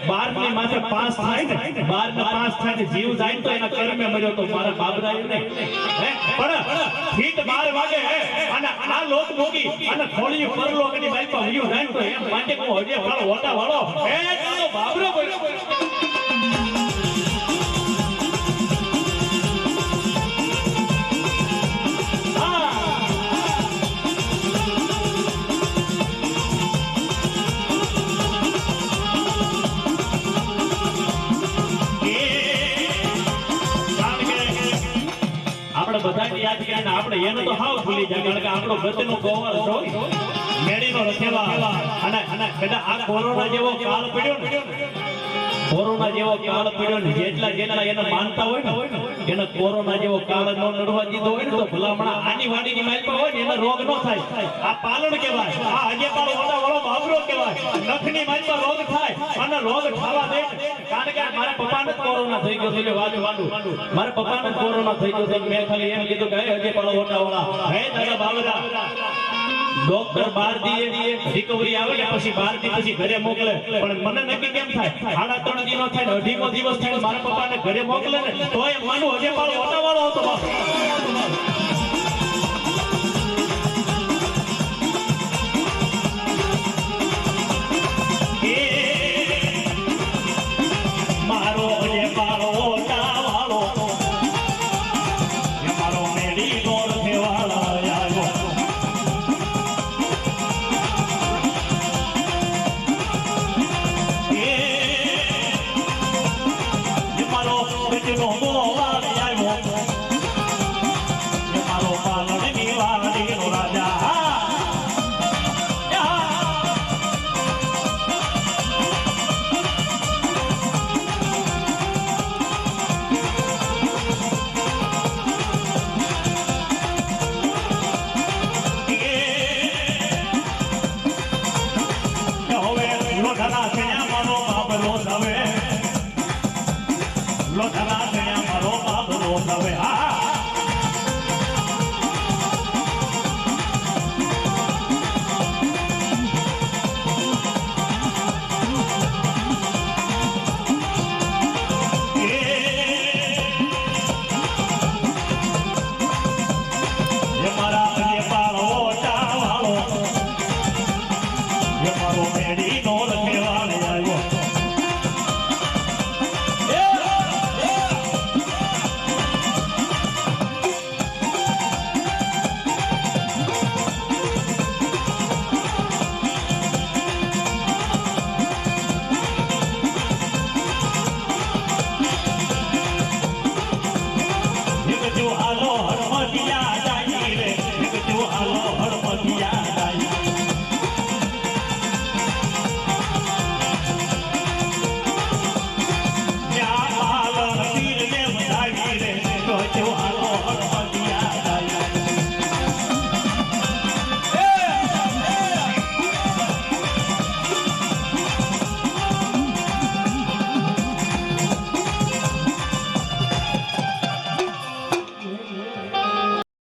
12 માથે પાસ થાય ને 12 ને પાસ થાય ને જીવ જાય તો એના કર્મે મર્યો તો મારા બાબરાએ નહીં પણ ઠીક 12 વાગે અને આ લોક મોગી અને થોડી પરલોકની બાઈપા વિયો જાય તો એમ માટે કો હજે પાળો ઓટા વાળો તો બાબરો બોલ્યો બધાને યાદ કરીને આપણે એને તો હાવ ભૂલી જાય કારણ કે આપણો ગતનો ગોવર છો મેડીનો રખેવા અને બેટા આ કોરોના જેવો કાળ પડ્યો ને કોરોના જેવો કાળ પડ્યો ને જેટલા એને માનતા હોય ને એને કોરોના જેવો કાળ ન નડવા દીધો હોય ને તો ભલામણા આની વાડીની માલપા હોય ને એને રોગ ન થાય આ પાલણ કહેવાય આ હજે પાળો મોટા વાળો બાબરો કહેવાય નખની માલપા રોગ થાય અને રોગ થવા દે કારણ કે મારા પપ્પાને કોરોના થઈ ગયો એટલે વાંડું મારા પપ્પાને કોરોના થઈ ગયો એટલે મેં ખાલી એમ કીધું કે હજે પાળો મોટા વાળા હે દાદા બાબરા ડોક્ટર 12 દીએ રિકવરી આવે ને પછી 12 દી પછી ઘરે મોકલે પણ મને નક્કી કેમ થાય 3.5 દી નો થાય ને 2.5મો દિવસ થાય મારા પપ્પાને ઘરે મોકલે ને તો એ માનું હજે પાળો મોટા વાળો હતો Lo